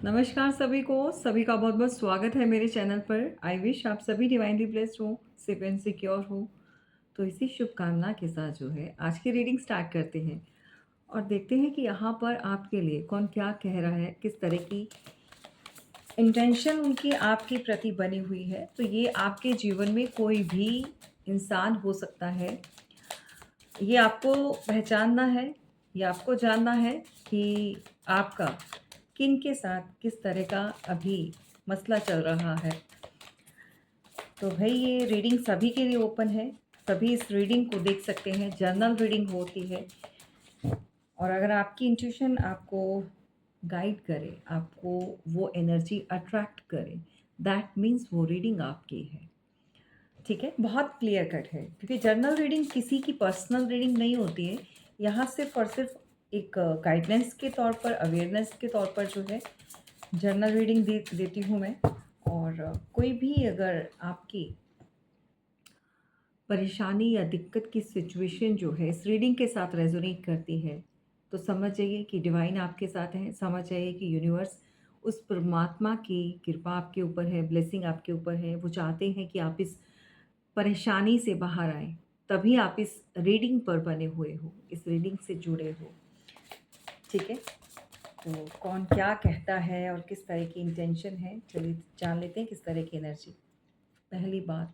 नमस्कार सभी का बहुत बहुत स्वागत है मेरे चैनल पर। आई विश आप सभी डिवाइनली ब्लेस्ड हो, सेफ एंड सिक्योर हो। तो इसी शुभकामना के साथ जो है आज की रीडिंग स्टार्ट करते हैं और देखते हैं कि यहाँ पर आपके लिए कौन क्या कह रहा है, किस तरह की इंटेंशन उनकी आपके प्रति बनी हुई है। तो ये आपके जीवन में कोई भी इंसान हो सकता है। ये आपको पहचानना है, ये आपको जानना है कि आपका किन के साथ किस तरह का अभी मसला चल रहा है। तो भाई ये रीडिंग सभी के लिए ओपन है, सभी इस रीडिंग को देख सकते हैं। जर्नल रीडिंग होती है और अगर आपकी इंट्यूशन आपको गाइड करे, आपको वो एनर्जी अट्रैक्ट करे, दैट मीन्स वो रीडिंग आपकी है। ठीक है, बहुत क्लियर कट है क्योंकि जर्नल रीडिंग किसी की पर्सनल रीडिंग नहीं होती है। यहाँ सिर्फ और सिर्फ एक गाइडेंस के तौर पर, अवेयरनेस के तौर पर जो है जर्नल रीडिंग देती हूँ मैं। और कोई भी अगर आपकी परेशानी या दिक्कत की सिचुएशन जो है इस रीडिंग के साथ रेजोनेट करती है, तो समझ जाइए कि डिवाइन आपके साथ है। समझ जाइए कि यूनिवर्स, उस परमात्मा की कृपा आपके ऊपर है, ब्लेसिंग आपके ऊपर है। वो चाहते हैं कि आप इस परेशानी से बाहर आएँ, तभी आप इस रीडिंग पर बने हुए हो, इस रीडिंग से जुड़े हो। ठीक है? तो कौन क्या कहता है और किस तरह की इंटेंशन है, चलिए जान लेते हैं किस तरह की एनर्जी। पहली बात,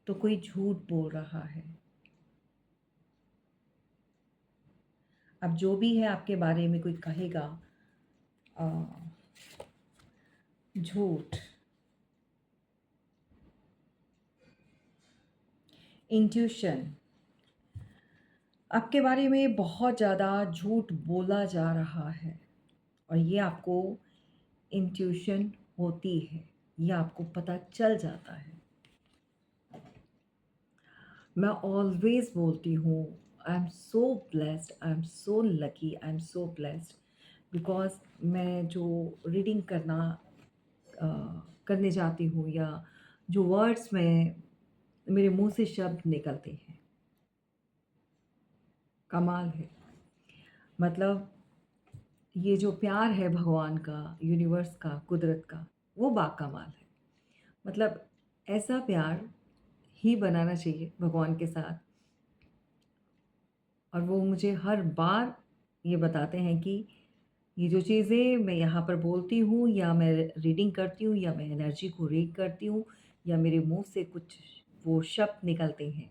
तो कोई झूठ बोल रहा है। अब जो भी है आपके बारे में कोई कहेगा अ, झूठ, इंट्यूशन, आपके बारे में बहुत ज़्यादा झूठ बोला जा रहा है और ये आपको इंट्यूशन होती है, ये आपको पता चल जाता है। मैं ऑलवेज बोलती हूँ, I am so blessed, I am so lucky, I am so blessed, because मैं जो रीडिंग अ, करने जाती हूँ या जो वर्ड्स में मेरे मुंह से शब्द निकलते हैं, कमाल है। मतलब ये जो प्यार है भगवान का, यूनिवर्स का, कुदरत का, वो बाकमाल है। मतलब ऐसा प्यार ही बनाना चाहिए भगवान के साथ। और वो मुझे हर बार ये बताते हैं कि ये जो चीज़ें मैं यहाँ पर बोलती हूँ या मैं रीडिंग करती हूँ या मैं एनर्जी को रीड करती हूँ या मेरे मुंह से कुछ वो शब्द निकलते हैं,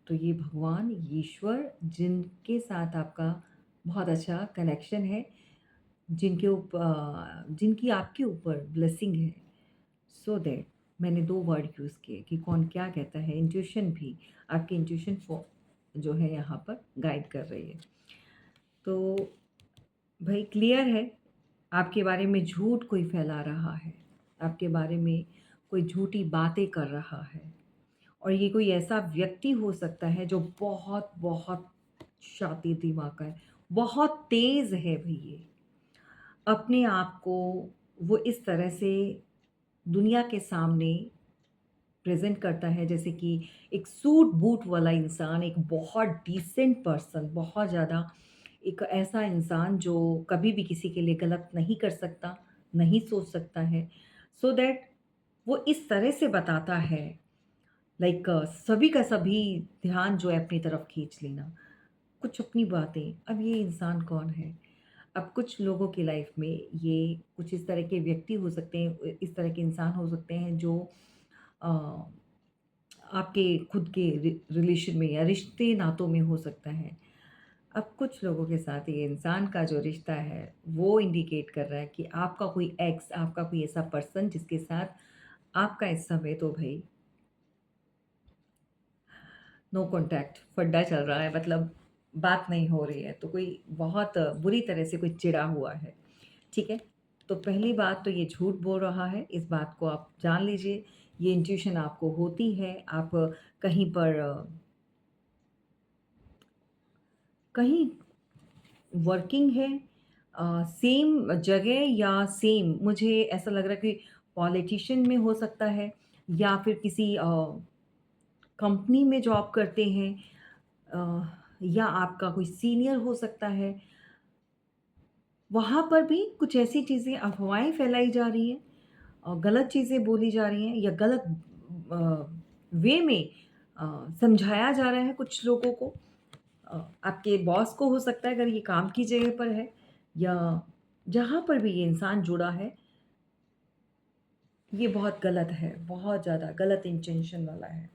तो ये भगवान, ईश्वर, जिनके साथ आपका बहुत अच्छा कनेक्शन है, जिनकी आपके ऊपर ब्लेसिंग है। सो दैट मैंने 2 वर्ड यूज़ किए कि कौन क्या कहता है। इंट्यूशन भी, आपकी इंट्यूशन फो जो है यहाँ पर गाइड कर रही है। तो भई क्लियर है, आपके बारे में झूठ कोई फैला रहा है, आपके बारे में कोई झूठी बातें कर रहा है। और ये कोई ऐसा व्यक्ति हो सकता है जो बहुत शातिर दिमाग का है, बहुत तेज़ है भई ये। अपने आप को वो इस तरह से दुनिया के सामने प्रेज़ेंट करता है जैसे कि एक सूट-बूट वाला इंसान, एक बहुत डिसेंट पर्सन, बहुत ज़्यादा एक ऐसा इंसान जो कभी भी किसी के लिए गलत नहीं कर सकता, नहीं सोच सकता है। सो दैट वो इस तरह से बताता है, लाइक सभी का सभी ध्यान जो है अपनी तरफ खींच लेना, कुछ अपनी बातें। अब ये इंसान कौन है? अब कुछ लोगों की लाइफ में ये कुछ इस तरह के व्यक्ति हो सकते हैं, इस तरह के इंसान हो सकते हैं जो अ, आपके खुद के रिलेशन में या रिश्ते नातों में हो सकता है। अब कुछ लोगों के साथ ये इंसान का जो रिश्ता है वो इंडिकेट कर रहा है कि आपका कोई एक्स, आपका कोई ऐसा पर्सन जिसके साथ आपका इस समय तो भई नो कॉन्टैक्ट, फड्डा चल रहा है, मतलब बात नहीं हो रही है। तो कोई बहुत बुरी तरह से कोई चिढ़ा हुआ है। ठीक है? तो पहली बात तो ये झूठ बोल रहा है, इस बात को आप जान लीजिए। ये इंट्यूशन आपको होती है। आप कहीं पर कहीं वर्किंग है, सेम जगह या सेम, मुझे ऐसा लग रहा है कि पॉलिटिशियन में हो सकता है या फिर किसी कंपनी में जॉब करते हैं, या आपका कोई सीनियर हो सकता है। वहाँ पर भी कुछ ऐसी चीज़ें अफ़वाहें फैलाई जा रही हैं और गलत चीज़ें बोली जा रही हैं या गलत वे में समझाया जा रहा है कुछ लोगों को। आपके बॉस को हो सकता है अगर ये काम की जगह पर है या जहाँ पर भी ये इंसान जुड़ा है, ये बहुत गलत है, बहुत ज़्यादा गलत इंटेंशन वाला है।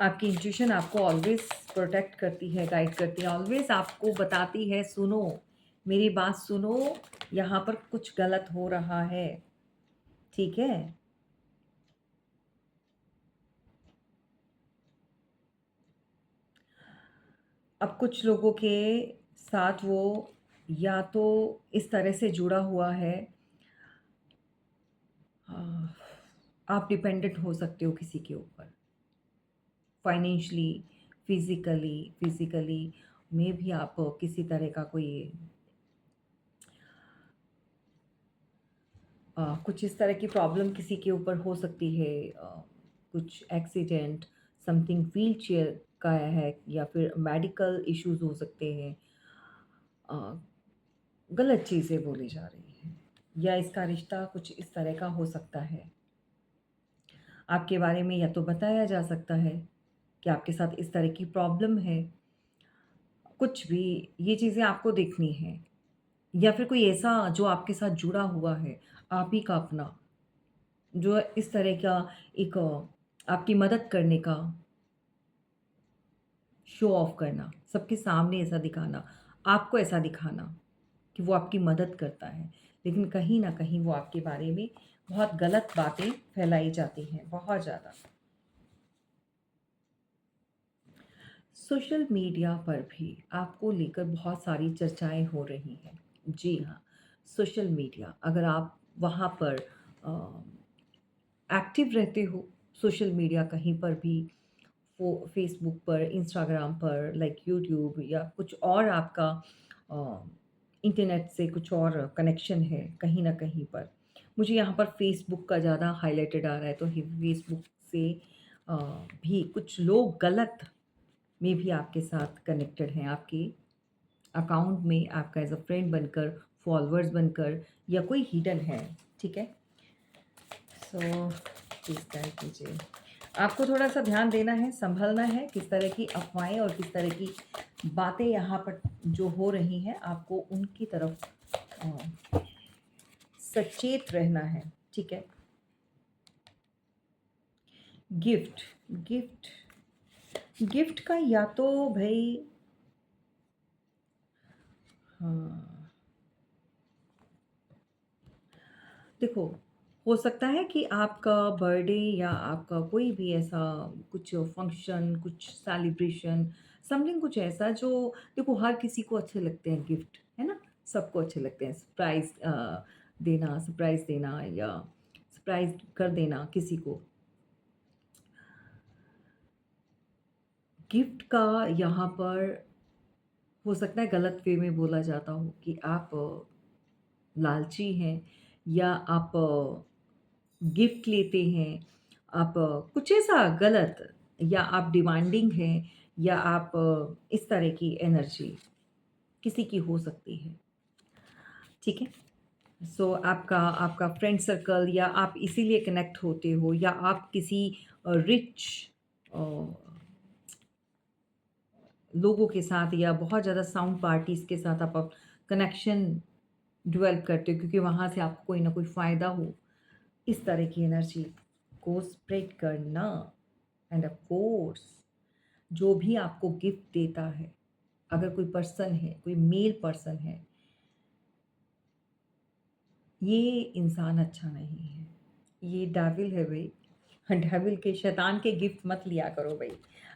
आपकी इंट्यूशन आपको ऑलवेज़ प्रोटेक्ट करती है, गाइड करती है, ऑलवेज़ आपको बताती है सुनो, मेरी बात सुनो, यहाँ पर कुछ गलत हो रहा है, ठीक है? अब कुछ लोगों के साथ वो या तो इस तरह से जुड़ा हुआ है, अ, आप डिपेंडेंट हो सकते हो किसी के ऊपर, फाइनेंशियली, फिज़िकली में भी आप किसी तरह का कोई कुछ इस तरह की प्रॉब्लम किसी के ऊपर हो सकती है, कुछ एक्सीडेंट, समथिंग व्हीलचेयर का है या फिर मेडिकल इश्यूज़ हो सकते हैं। अ, गलत चीज़ें बोली जा रही हैं या इसका रिश्ता कुछ इस तरह का हो सकता है। आपके बारे में या तो बताया जा सकता है कि आपके साथ इस तरह की प्रॉब्लम है, कुछ भी ये चीज़ें आपको देखनी है या फिर कोई ऐसा जो आपके साथ जुड़ा हुआ है, आप ही का अपना, जो इस तरह का एक आपकी मदद करने का, शो ऑफ करना, सबके सामने ऐसा दिखाना, आपको ऐसा दिखाना कि वो आपकी मदद करता है। लेकिन कहीं न कहीं वो आपके बारे में बहुत गलत बातें फैलाई जाती हैं, बहुत ज़्यादा। सोशल मीडिया पर भी आपको लेकर बहुत सारी चर्चाएँ हो रही हैं। जी हाँ, सोशल मीडिया अगर आप वहाँ पर एक्टिव रहते हो, सोशल मीडिया कहीं पर भी फेसबुक पर, इंस्टाग्राम पर, लाइक यूट्यूब या कुछ और आपका अ, इंटरनेट से कुछ और कनेक्शन है कहीं न कहीं पर। मुझे यहाँ पर फेसबुक का ज़्यादा हाइलाइटेड आ रहा है तो ही फेसबुक से अ, भी कुछ लोग गलत में भी आपके साथ कनेक्टेड हैं, आपके अकाउंट में आपका एज़ अ फ्रेंड बनकर, फॉलोअर्स बनकर या कोई हिडन है, ठीक है? सो प्लीज़ गाइड कीजिए। आपको थोड़ा-सा ध्यान देना है, सँभलना है, किस तरह की अफ़वाहें और किस तरह की बातें यहाँ पर जो हो रही हैं, आपको उनकी तरफ सचेत रहना है, ठीक है? गिफ्ट, गिफ्ट गिफ्ट का या तो भई हाँ, देखो, हो सकता है कि आपका बर्थडे या आपका कोई भी ऐसा कुछ फंक्शन, कुछ सेलिब्रेशन, समथिंग कुछ ऐसा जो देखो हर किसी को अच्छे लगते हैं गिफ्ट, है ना? सबको अच्छे लगते हैं सरप्राइज़ देना या सरप्राइज़ कर देना किसी को। गिफ्ट का यहाँ पर हो सकता है गलत वे में बोला जाता हो कि आप लालची हैं या आप गिफ्ट लेते हैं, आप कुछ ऐसा गलत या आप डिमांडिंग हैं या आप इस तरह की एनर्जी किसी की हो सकती है, ठीक है? सो आपका आपका फ्रेंड सर्कल या आप इसीलिए कनेक्ट होते हो या आप किसी रिच अ, लोगों के साथ या बहुत ज़्यादा साउंड पार्टीज़ के साथ आप कनेक्शन डेवलप करते हो क्योंकि वहाँ से आपको कोई ना कोई फ़ायदा हो। इस तरह की एनर्जी को स्प्रेड करना एंड ऑफ कोर्स जो भी आपको गिफ्ट देता है, अगर कोई पर्सन है, कोई मेल पर्सन है, ये इंसान अच्छा नहीं है। ये डेविल है भई। डेविल के शैतान के गिफ्ट मत लिया करो भई।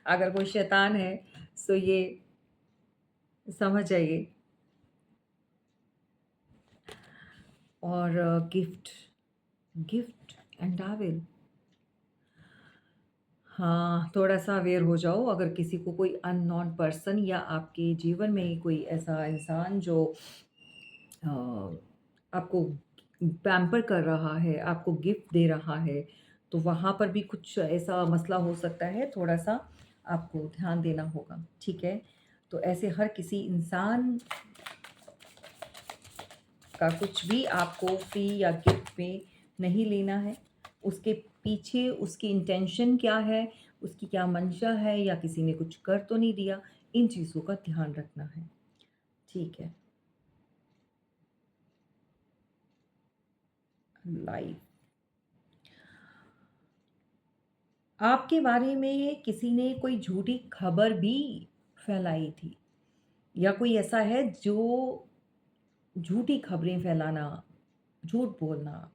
अगर कोई शैतान है, सो ये समझ जाइए और गिफ्ट एंड डेविल हाँ, थोड़ा-सा अवेयर हो जाओ अगर किसी को कोई अननोन पर्सन या आपके जीवन में कोई ऐसा इंसान जो अ, आपको पैम्पर कर रहा है, आपको गिफ्ट दे रहा है, तो वहाँ पर भी कुछ ऐसा मसला हो सकता है, थोड़ा-सा आपको ध्यान देना होगा, ठीक है? तो ऐसे हर किसी इंसान का कुछ भी आपको फ्री या गिफ्ट में नहीं लेना है। उसके पीछे उसकी इंटेंशन क्या है, उसकी क्या मंशा है, या किसी ने कुछ कर तो नहीं दिया, इन चीज़ों का ध्यान रखना है। ठीक है। लाइफ आपके बारे में किसी ने कोई झूठी खबर भी फैलाई थी, या कोई ऐसा है जो झूठी खबरें फैलाना, झूठ बोलना,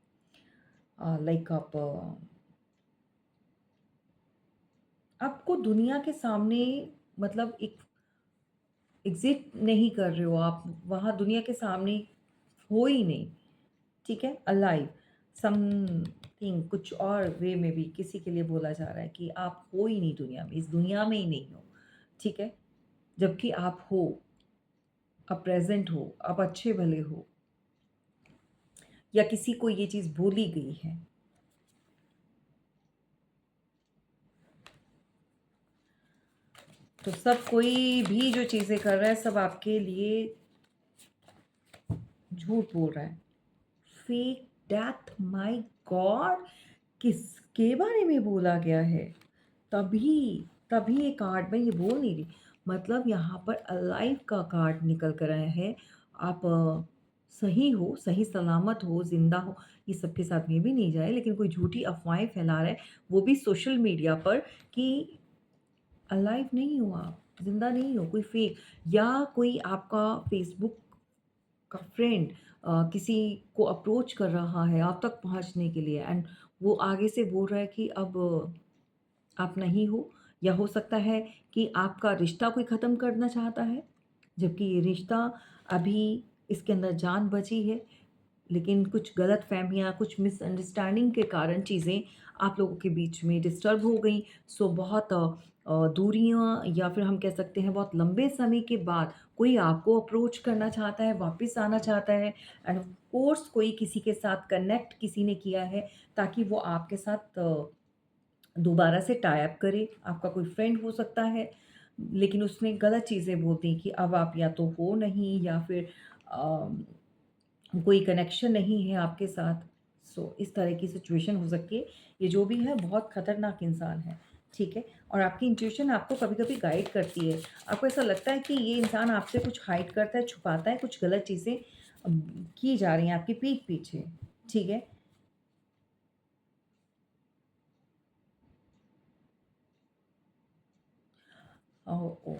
लाइक आपको दुनिया के सामने मतलब एक एग्ज़िट नहीं कर रहे हो आप, वहाँ दुनिया के सामने हो ही नहीं, ठीक है? अलाइव समथिंग कुछ और वे में भी किसी के लिए बोला जा रहा है कि आप हो ही नहीं दुनिया में, इस दुनिया में ही नहीं हो, ठीक है? जबकि आप हो, आप प्रेज़ेंट हो, आप अच्छे-भले हो, या किसी को ये चीज़ बोली गई है। तो सब कोई भी जो चीज़ें कर रहा है, सब आपके लिए झूठ बोल रहा है। Fake death, my God! किसके बारे में बोला गया है? तभी तभी ये कार्ड मैं ये बोल नहीं रही, मतलब यहाँ पर अलाइव का कार्ड निकल कर आया है। आप सही हो, सही सलामत हो, ज़िंदा हो, ये सबके साथ में भी नहीं जाए, लेकिन कोई झूठी अफ़वाहें फैला रहा है, वो भी सोशल मीडिया पर, कि अलाइव नहीं हो आप, ज़िंदा नहीं हो, कोई फेक, या कोई आपका फ़ेसबुक का फ्रेंड किसी को अप्रोच कर रहा है आप तक पहुँचने के लिए, एंड वो आगे से बोल रहा है कि अब आप नहीं हो, या हो सकता है कि आपका रिश्ता कोई ख़त्म करना चाहता है, जबकि ये रिश्ता अभी इसके अंदर जान बची है, लेकिन कुछ गलतफ़हमियाँ, कुछ मिसअंडरस्टैंडिंग के कारण चीज़ें आप लोगों के बीच में डिस्टर्ब हो गई। सो बहुत दूरियाँ, या फिर हम कह सकते हैं बहुत लंबे समय के बाद कोई आपको अप्रोच करना चाहता है, वापस आना चाहता है, एंड ऑफ़ कोर्स कोई किसी के साथ कनेक्ट किसी ने किया है, ताकि वो आपके साथ दोबारा से टाई अप करे। आपका कोई फ्रेंड हो सकता है, लेकिन उसने गलत चीज़ें बोल दी कि अब आप या तो हो नहीं, या फिर कोई कनेक्शन नहीं है आपके साथ। सो इस तरह की सिचुएशन हो सकती है। ये जो भी है बहुत खतरनाक इंसान है, ठीक है? और आपकी इंट्यूशन आपको कभी-कभी गाइड करती है। आपको ऐसा लगता है कि ये इंसान आपसे कुछ हाइड करता है, छुपाता है, कुछ गलत चीज़ें की जा रही हैं आपकी पीठ पीछे, ठीक है? ओह!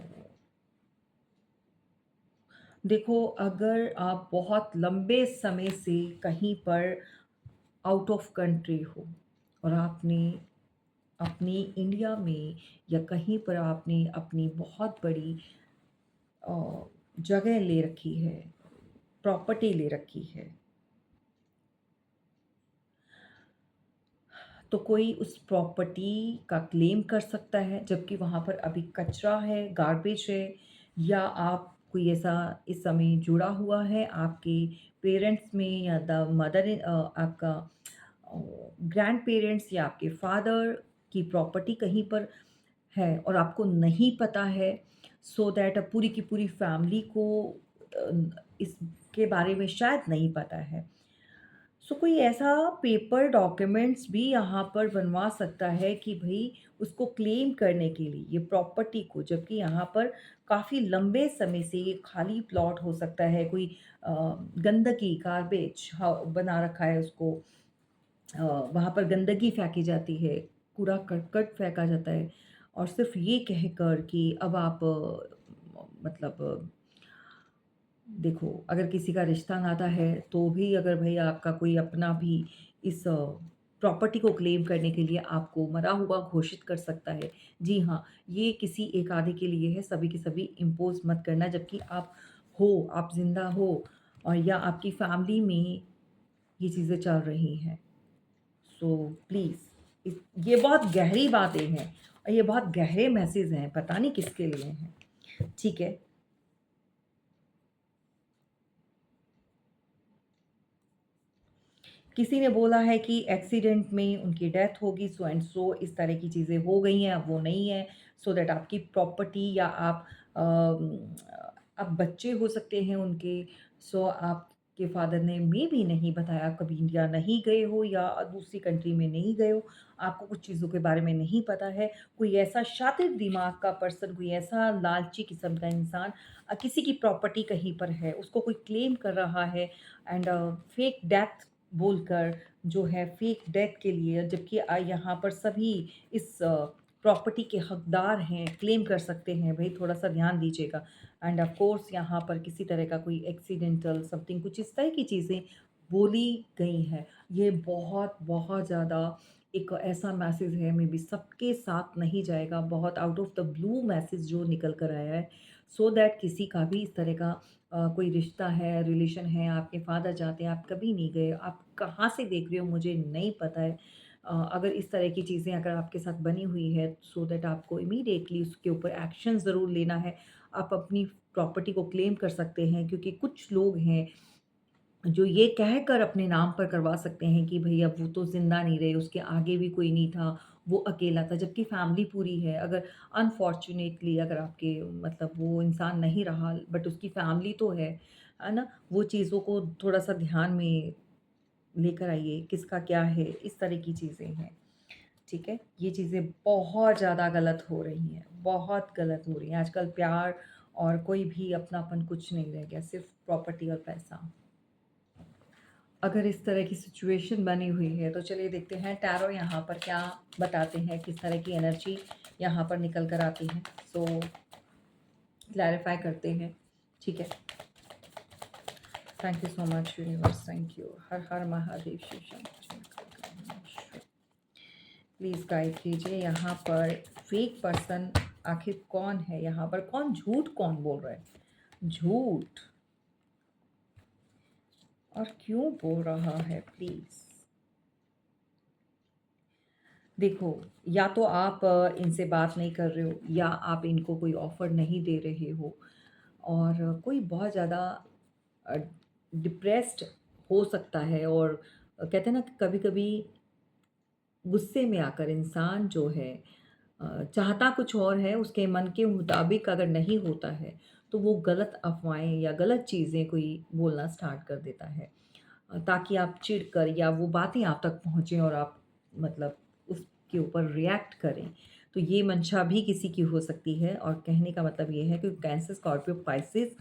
देखो, अगर आप बहुत लंबे समय से कहीं पर आउट ऑफ कंट्री हो, और आपने अपनी इंडिया में या कहीं पर आपने अपनी बहुत बड़ी अ, जगह ले रखी है, प्रॉपर्टी ले रखी है, तो कोई उस प्रॉपर्टी का क्लेम कर सकता है, जबकि वहाँ पर अभी कचरा है, गार्बेज है, या आप कोई ऐसा इस समय जुड़ा हुआ है आपके पेरेंट्स में, या द मदर आपका ग्रैंड पेरेंट्स या आपके फादर की प्रॉपर्टी कहीं पर है और आपको नहीं पता है, सो दैट पूरी की पूरी फैमिली को इसके बारे में शायद नहीं पता है। सो कोई ऐसा पेपर डॉक्यूमेंट्स भी यहाँ पर बनवा सकता है कि भई उसको क्लेम करने के लिए ये प्रॉपर्टी को, जबकि यहाँ पर काफ़ी लंबे समय से ये खाली प्लॉट हो सकता है, कोई गंदगी, गार्बेज बना रखा है उसको, वहाँ पर गंदगी फेंकी जाती है, कूड़ा-करकट फेंका जाता है, और सिर्फ़ ये कहकर कि अब आप मतलब देखो, अगर किसी का रिश्ता नाता है, तो भी अगर भई आपका कोई अपना भी इस प्रॉपर्टी को क्लेम करने के लिए आपको मरा हुआ घोषित कर सकता है। जी हाँ, ये किसी एक आधे के लिए है, सभी के सभी इम्पोज़ मत करना, जबकि आप हो, आप ज़िंदा हो, और या आपकी फैमिली में ये चीज़ें चल रही हैं। सो प्लीज़, इस ये बहुत गहरी बातें हैं, और ये बहुत गहरे मैसेज हैं, पता नहीं किसके लिए हैं, ठीक है? किसी ने बोला है कि एक्सीडेंट में उनकी डेथ होगी, सो एंड सो, इस तरह की चीज़ें हो गई हैं, अब वो नहीं है, सो दैट आपकी प्रॉपर्टी, या आप अब बच्चे हो सकते हैं उनके, सो आप कि फ़ादर ने मेबी नहीं बताया, कभी इंडिया नहीं गए हो या दूसरी कंट्री में नहीं गए हो, आपको कुछ चीज़ों के बारे में नहीं पता है। कोई ऐसा शातिर दिमाग का पर्सन, कोई ऐसा लालची किस्म का इंसान किसी की प्रॉपर्टी कहीं पर है, उसको कोई क्लेम कर रहा है एंड फेक डेथ बोलकर जो है फेक डेथ के लिए, जबकि यहाँ पर सभी इस प्रॉपर्टी के हकदार हैं, क्लेम कर सकते हैं, भई थोड़ा-सा ध्यान दीजिएगा। एंड ऑफ कोर्स यहाँ पर किसी तरह का कोई एक्सीडेंटल समथिंग कुछ इस तरह की चीज़ें बोली गई हैं। ये बहुत बहुत ज़्यादा एक ऐसा मैसेज है, मे बी सबके साथ नहीं जाएगा, बहुत out of the blue message जो निकल कर आया है, सो दैट किसी का भी इस तरह का कोई रिश्ता है, रिलेशन है, आपके फादर जाते हैं, आप कभी नहीं गए, आप कहाँ से देख रहे हो मुझे नहीं पता है। अगर इस तरह की चीज़ें अगर आपके साथ बनी हुई है, सो दैट आपको इमीडिएटली उसके ऊपर एक्शन ज़रूर लेना है। आप अपनी प्रॉपर्टी को क्लेम कर सकते हैं, क्योंकि कुछ लोग हैं जो ये कहकर अपने नाम पर करवा सकते हैं कि भई अब वो तो ज़िंदा नहीं रहे, उसके आगे भी कोई नहीं था, वो अकेला था, जबकि फैमिली पूरी है। अगर अनफॉर्च्यूनेटली अगर आपके मतलब वो इंसान नहीं रहा बट उसकी फैमिली तो है ना? वो चीज़ों को थोड़ा-सा ध्यान में लेकर आइए, किसका क्या है, इस तरह की चीज़ें हैं। ठीक है? ये चीज़ें बहुत ज़्यादा गलत हो रही हैं, बहुत गलत हो रही हैं। आजकल प्यार और कोई भी अपनापन कुछ नहीं रह गया, सिर्फ़ प्रॉपर्टी और पैसा। अगर इस तरह की सिचुएशन बनी हुई है, तो चलिए देखते हैं टैरो यहाँ पर क्या बताते हैं, किस तरह की एनर्जी यहाँ पर निकल कर आती है। सो क्लैरिफ़ाई करते हैं, ठीक है? Thank you so much universe, thank you. Har Har Mahadev, Shiv Shankar. Please guide कीजिए यहाँ पर फेक पर्सन आखिर कौन है, यहाँ पर कौन झूठ कौन बोल रहा है, झूठ और क्यों बोल रहा है प्लीज़। देखो, या तो आप इनसे बात नहीं कर रहे हो या आप इनको कोई ऑफ़र नहीं दे रहे हो और कोई बहुत ज़्यादा अ, डिप्रेस्ड हो सकता है और कहते हैं ना कभी-कभी गुस्से में आकर इंसान जो है चाहता कुछ और है, उसके मन के मुताबिक अगर नहीं होता है, तो वो गलत अफ़वाहें या गलत चीज़ें कोई बोलना स्टार्ट कर देता है। ताकि आप चिढ़कर या वो बातें आप तक पहुँचे और आप मतलब उसके ऊपर रिएक्ट करें। तो ये मंशा भी किसी की हो सकती है और कहने का मतलब ये है कि cancer, Scorpio, Pisces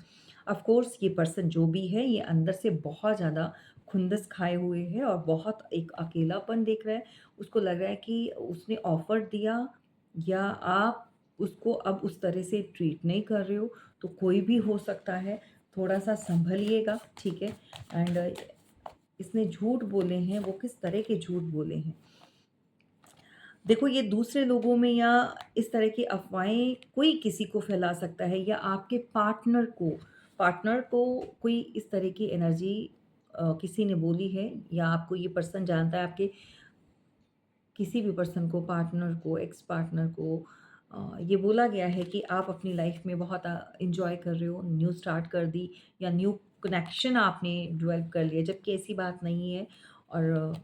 of course ये पर्सन जो भी है, ये अंदर से बहुत ज़्यादा खुंदस खाए हुए है और बहुत एक अकेलापन देख रहा है। उसको लग रहा है कि उसने ऑफ़र दिया या आप उसको अब उस तरह से ट्रीट नहीं कर रहे हो, तो कोई भी हो सकता है। थोड़ा-सा सँभलिएगा, ठीक है? एंड इसने झूठ बोले हैं, वो किस तरह के झूठ बोले हैं? देखो ये दूसरे लोगों में या इस तरह की अफ़वाहें कोई किसी को फैला सकता है या आपके पार्टनर को कोई इस तरह की एनर्जी किसी ने बोली है या आपको ये पर्सन जानता है आपके किसी भी पर्सन को, पार्टनर को, एक्स पार्टनर को ये बोला गया है कि आप अपनी लाइफ में बहुत एन्जॉय कर रहे हो, न्यू स्टार्ट कर दी या न्यू कनेक्शन आपने डेवलप कर लिया, जबकि ऐसी बात नहीं है और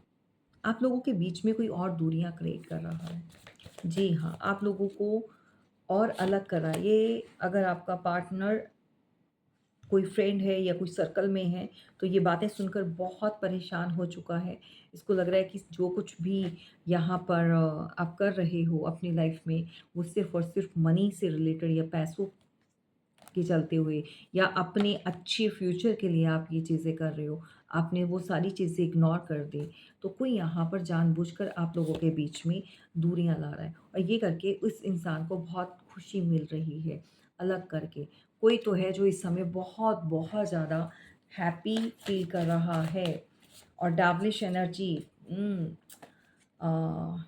आप लोगों के बीच में कोई और दूरियाँ क्रिएट कर रहा है। जी हाँ, आप लोगों को और अलग कर रहा है। ये अगर आपका पार्टनर कोई फ्रेंड है या कोई सर्कल में है, तो ये बातें सुनकर बहुत परेशान हो चुका है। इसको लग रहा है कि जो कुछ भी यहाँ पर आप कर रहे हो अपनी लाइफ़ में, वो सिर्फ़ और सिर्फ़ मनी से रिलेटेड या पैसों के चलते हुए या अपने अच्छे फ्यूचर के लिए आप ये चीज़ें कर रहे हो। आपने वो सारी चीज़ें इग्नोर कर दी, तो कोई यहाँ पर जानबूझकर आप लोगों के बीच में दूरियाँ ला रहा है और ये करके उस इंसान को बहुत खुशी मिल रही है, अलग करके। कोई तो है जो इस समय बहुत ज़्यादा हैप्पी फ़ील कर रहा है और डेविलिश एनर्जी अ,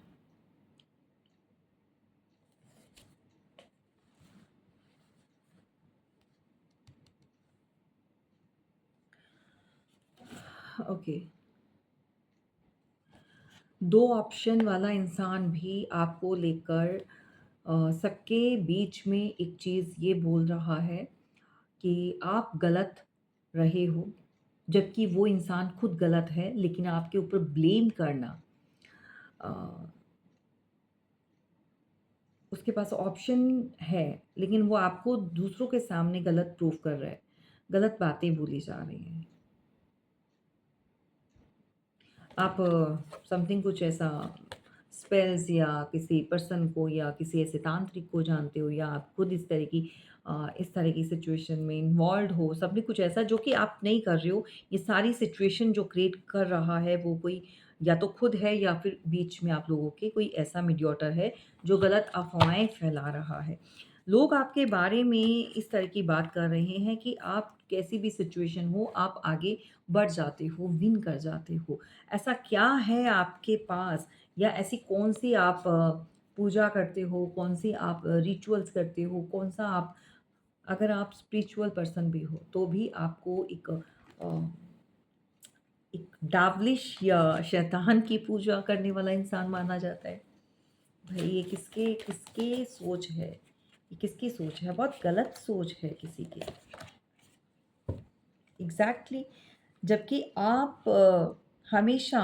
ओके। 2 ऑप्शन वाला इंसान भी आपको लेकर सबके बीच में एक चीज़ ये बोल रहा है कि आप गलत रहे हो, जबकि वो इंसान खुद गलत है, लेकिन आपके ऊपर ब्लेम करना अ, उसके पास ऑप्शन है, लेकिन वो आपको दूसरों के सामने गलत प्रूव कर रहा है, गलत बातें बोली जा रही हैं। आप समथिंग कुछ ऐसा स्पेल्स या किसी पर्सन को या किसी ऐसे तांत्रिक को जानते हो, या आप खुद इस तरह की सिचुएशन में इन्वॉल्व हो, समथिंग कुछ ऐसा जो कि आप नहीं कर रहे हो। ये सारी सिचुएशन जो क्रिएट कर रहा है वो कोई या तो खुद है या फिर बीच में आप लोगों के कोई ऐसा मीडिएटर है जो गलत अफ़वाहें फैला रहा है। लोग आपके बारे में इस तरह की बात कर रहे हैं कि आप कैसी भी सिचुएशन हो, आप आगे बढ़ जाते हो, विन कर जाते हो। ऐसा क्या है आपके पास, या ऐसी कौन-सी आप पूजा करते हो, कौन-सी आप रिचुअल्स करते हो, कौन-सा आप, अगर आप स्पिरिचुअल पर्सन भी हो, तो भी आपको एक डावलिश या शैतान की पूजा करने वाला इंसान माना जाता है। भई ये किसके किसके सोच है? ये किसकी सोच है? बहुत गलत सोच है किसी की। एग्ज़ैक्टली। जबकि आप हमेशा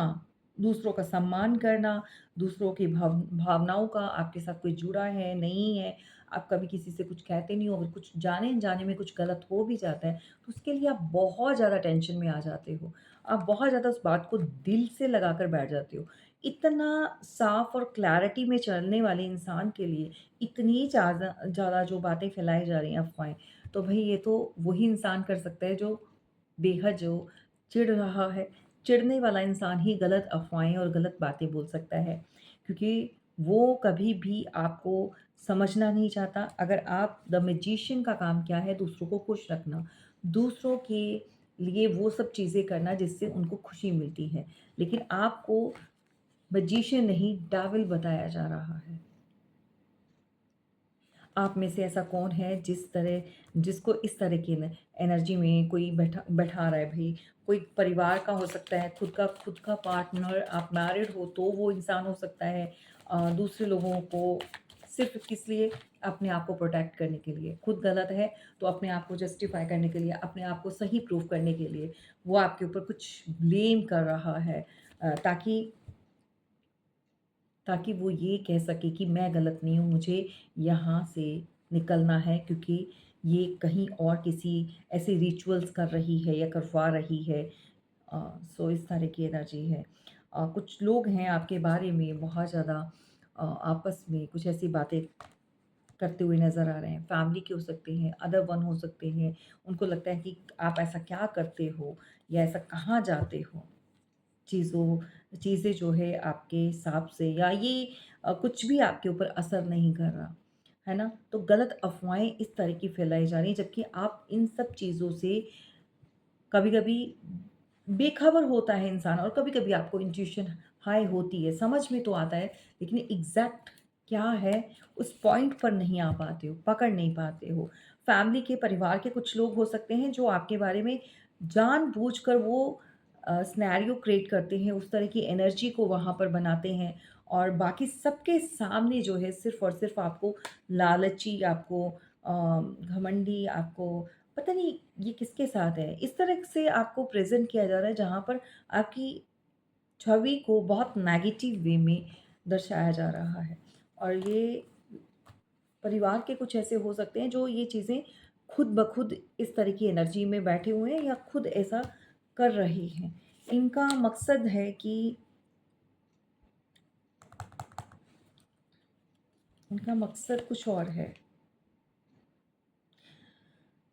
दूसरों का सम्मान करना, दूसरों की भावनाओं का आपके साथ कोई जुड़ा है, नहीं है, आप कभी किसी से कुछ कहते नहीं हो, अगर कुछ जाने-अनजाने में कुछ गलत हो भी जाता है, तो उसके लिए आप बहुत ज़्यादा टेंशन में आ जाते हो। आप बहुत ज़्यादा उस बात को दिल से लगाकर बैठ जाते हो। इतना साफ़ और क्लैरिटी में चलने वाले इंसान के लिए इतनी ज़्यादा जो बातें फैलाई जा रही हैं, अफ़वाहें, तो भई ये तो वही इंसान कर सकता है जो बेहद जो चिढ़ रहा है, चिढ़ने वाला इंसान ही गलत अफ़वाहें और गलत बातें बोल सकता है। क्योंकि वो कभी भी आपको समझना नहीं चाहता। अगर आप द मैजिशियन का काम क्या है? दूसरों को खुश रखना, दूसरों के लिए वो सब चीज़ें करना जिससे उनको खुशी मिलती है। लेकिन आपको मैजिशियन नहीं, डेविल बताया जा रहा है। आप में से ऐसा कौन है जिसको इस तरह की न एनर्जी में कोई बैठा रहा है भई? कोई परिवार का हो सकता है, खुद का पार्टनर, आप मैरिड हो तो वो इंसान हो सकता है। दूसरे लोगों को सिर्फ़ किस लिए? अपने आप को प्रोटेक्ट करने के लिए। खुद गलत है तो अपने आप को जस्टिफ़ाई करने के लिए, अपने आप को सही प्रूव करने के लिए, वो आपके ऊपर कुछ ब्लेम कर रहा है, ताकि वो ये कह सके कि मैं गलत नहीं हूँ, मुझे यहाँ से निकलना है, क्योंकि ये कहीं और किसी ऐसे रिचुअल्स कर रही है या करवा रही है। सो इस तरह की एनर्जी है। कुछ लोग हैं आपके बारे में बहुत ज़्यादा आपस में कुछ ऐसी बातें करते हुए नज़र आ रहे हैं। फैमिली के हो सकते हैं, अदर वन हो सकते हैं। उनको लगता है कि आप ऐसा क्या करते हो या ऐसा कहाँ जाते हो? चीज़ों चीज़ें जो है आपके हिसाब से, या ये कुछ भी आपके ऊपर असर नहीं कर रहा, है ना? तो गलत अफ़वाहें इस तरह की फैलाई जा रही हैं, जबकि आप इन सब चीज़ों से कभी-कभी बेखबर होता है इंसान, और कभी-कभी आपको इंट्यूशन हाई होती है, समझ में तो आता है, लेकिन एग्ज़ैक्ट क्या है, उस पॉइंट पर नहीं आ पाते हो, पकड़ नहीं पाते हो। फैमिली के, परिवार के कुछ लोग हो सकते हैं जो आपके बारे में जानबूझकर वो सिनेरियो क्रिएट करते हैं, उस तरह की एनर्जी को वहाँ पर बनाते हैं, और बाकी सबके सामने जो है सिर्फ़ और सिर्फ़ आपको लालची, आपको घमंडी, आपको पता नहीं ये किसके साथ है। इस तरह से आपको प्रेज़ेंट किया जा रहा है जहाँ पर आपकी छवि को बहुत नेगेटिव वे में दर्शाया जा रहा है। और ये परिवार के कुछ ऐसे हो सकते हैं जो ये चीज़ें खुद ब खुद इस तरह की एनर्जी में बैठे हुए हैं या खुद ऐसा कर रहे हैं। इनका मकसद है कि इनका मकसद कुछ और है।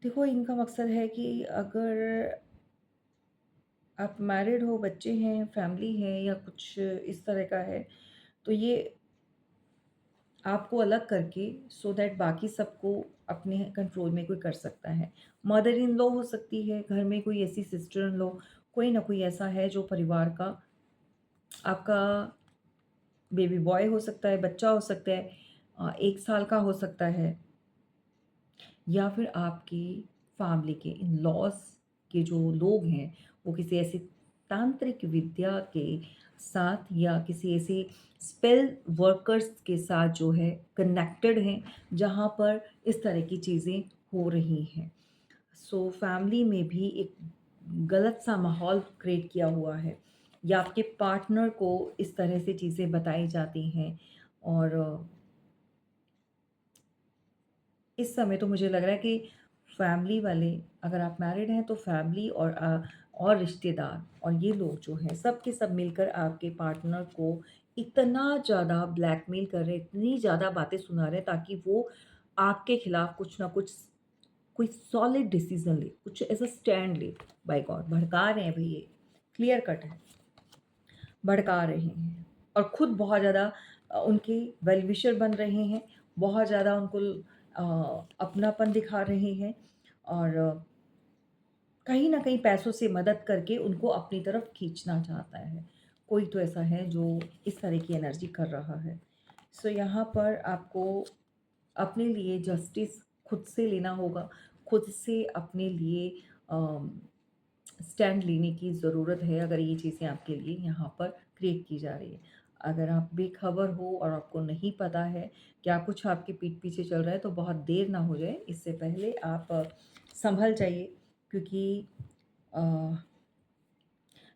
देखो, इनका मकसद है कि अगर आप मैरिड हो, बच्चे हैं, फैमिली है, या कुछ इस तरह का है, तो ये आपको अलग करके, सो दैट बाकी सबको अपने कंट्रोल में कोई कर सकता है। मदर इन लॉ हो सकती है, घर में कोई ऐसी सिस्टर इन लॉ, कोई ना कोई ऐसा है जो परिवार का, आपका बेबी बॉय हो सकता है, बच्चा हो सकता है, 1 साल का हो सकता है, या फिर आपकी फैमिली के इन-लॉज़ के जो लोग हैं, वो किसी ऐसी तांत्रिक विद्या के साथ या किसी ऐसे स्पेल वर्कर्स के साथ जो है कनेक्टेड हैं, जहाँ पर इस तरह की चीज़ें हो रही हैं। सो फैमिली में भी एक गलत सा माहौल क्रिएट किया हुआ है, या आपके पार्टनर को इस तरह से चीज़ें बताई जाती हैं, और इस समय तो मुझे लग रहा है कि फैमिली वाले, अगर आप मैरिड हैं तो फैमिली और रिश्तेदार और ये लोग जो हैं सब के सब मिलकर आपके पार्टनर को इतना ज़्यादा ब्लैकमेल कर रहे हैं, इतनी ज़्यादा बातें सुना रहे हैं ताकि वो आपके खिलाफ कुछ ना कुछ कोई सॉलिड डिसीजन ले, कुछ ऐसा स्टैंड ले। बाय गॉड भड़का रहे हैं भई, ये क्लियर कट है, भड़का रहे हैं और खुद बहुत ज़्यादा उनके वेल विशर बन रहे हैं, बहुत ज़्यादा उनको अपनापन दिखा रहे हैं और कहीं न कहीं पैसों से मदद करके उनको अपनी तरफ खींचना चाहता है। कोई तो ऐसा है जो इस तरह की एनर्जी कर रहा है। सो यहाँ पर आपको अपने लिए जस्टिस खुद से लेना होगा, खुद से अपने लिए अम, स्टैंड लेने की ज़रूरत है अगर ये चीज़ें आपके लिए यहाँ पर क्रिएट की जा रही है। अगर आप बेखबर हो और आपको नहीं पता है क्या कुछ आपके पीठ पीछे चल रहा है तो बहुत देर ना हो जाए, इससे पहले आप संभल जाइए क्योंकि अ,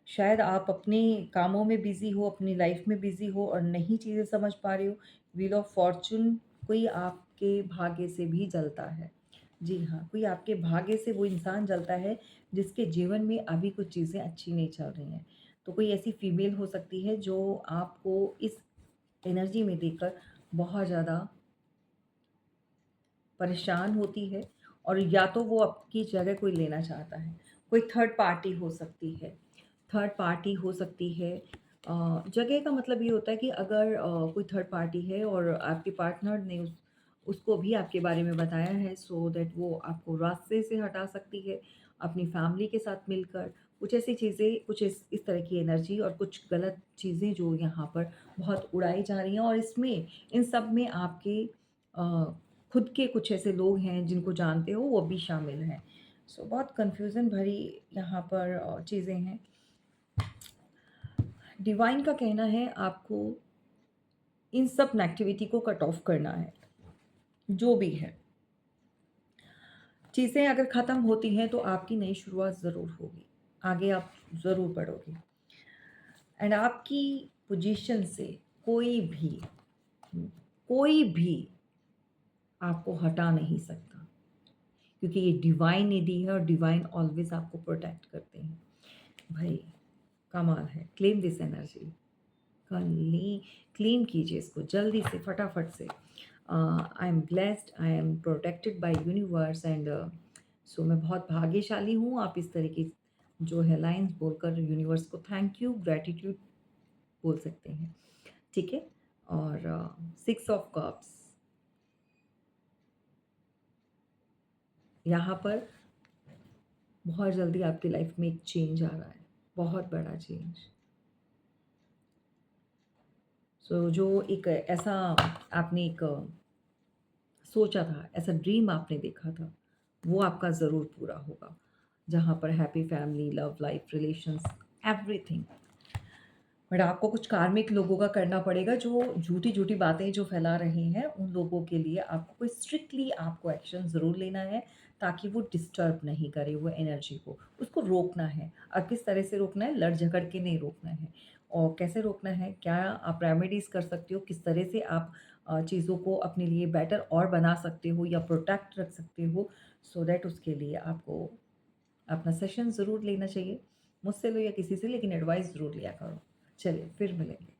शायद आप अपने कामों में बिज़ी हो, अपनी लाइफ में बिज़ी हो और नहीं चीज़ें समझ पा रहे हो। व्हील ऑफ फॉर्च्यून कोई आपके भाग्य से भी जलता है। जी हाँ, कोई आपके भाग्य से वो इंसान जलता है जिसके जीवन में अभी कुछ चीज़ें अच्छी नहीं चल रही हैं। तो कोई ऐसी फीमेल हो सकती है जो आपको इस एनर्जी में देखकर बहुत ज़्यादा परेशान होती है और या तो वो आपकी जगह कोई लेना चाहता है। कोई थर्ड पार्टी हो सकती है, थर्ड पार्टी हो सकती है। जगह का मतलब ये होता है कि अगर कोई थर्ड पार्टी है और आपके पार्टनर ने उसको भी आपके बारे में बताया है सो दैट वो आपको रास्ते से हटा सकती है अपनी फैमिली के साथ मिलकर। कुछ ऐसी चीज़ें, कुछ इस तरह की एनर्जी और कुछ गलत चीज़ें जो यहाँ पर बहुत उड़ाई जा रही हैं और इसमें इन सब में आपके अ, खुद के कुछ ऐसे लोग हैं जिनको जानते हो वो भी शामिल हैं। सो बहुत कन्फ्यूज़न भरी यहाँ पर चीज़ें हैं। डिवाइन का कहना है आपको इन सब नेगेटिविटी को कट ऑफ करना है, जो भी है। चीज़ें अगर ख़त्म होती हैं तो आपकी नई शुरुआत ज़रूर होगी, आगे आप ज़रूर बढ़ोगे एंड आपकी पोजीशन से कोई भी कोई भी आपको हटा नहीं सकता क्योंकि ये डिवाइन ने दी है और डिवाइन ऑलवेज़ आपको प्रोटेक्ट करते हैं। भाई कमाल है, क्लेम दिस एनर्जी, क्लेम कीजिए इसको जल्दी से फटाफट से। I am blessed, I am protected by universe and so मैं बहुत भाग्यशाली हूँ। आप इस तरह की जो है लाइन्स बोलकर यूनिवर्स को थैंक यू ग्रैटिट्यूड बोल सकते हैं, ठीक है। और 6 ऑफ कप्स यहाँ पर बहुत जल्दी आपकी लाइफ में एक चेंज आ रहा है, बहुत बड़ा चेंज। सो जो एक ऐसा आपने एक सोचा था, ऐसा ड्रीम आपने देखा था, वो आपका ज़रूर पूरा होगा। जहाँ पर happy family, love life, relations, everything. But आपको कुछ कार्मिक लोगों का करना पड़ेगा जो झूठी-झूठी बातें जो फैला रहे हैं, उन लोगों के लिए आपको कोई स्ट्रिक्टली आपको एक्शन ज़रूर लेना है ताकि वो डिस्टर्ब नहीं करे वो एनर्जी को। उसको रोकना है। अब किस तरह से रोकना है? लड़ झगड़ के नहीं रोकना है। और कैसे रोकना है? क्या आप रेमेडीज़ कर सकते हो? किस तरह से आप चीज़ों को अपने लिए बेटर और बना सकते हो या प्रोटेक्ट रख सकते हो सो दैट उसके लिए आपको अपना सेशन ज़रूर लेना चाहिए। मुझसे लो या किसी से लेकिन एडवाइस ज़रूर लिया करो। चलिए फिर मिलेंगे।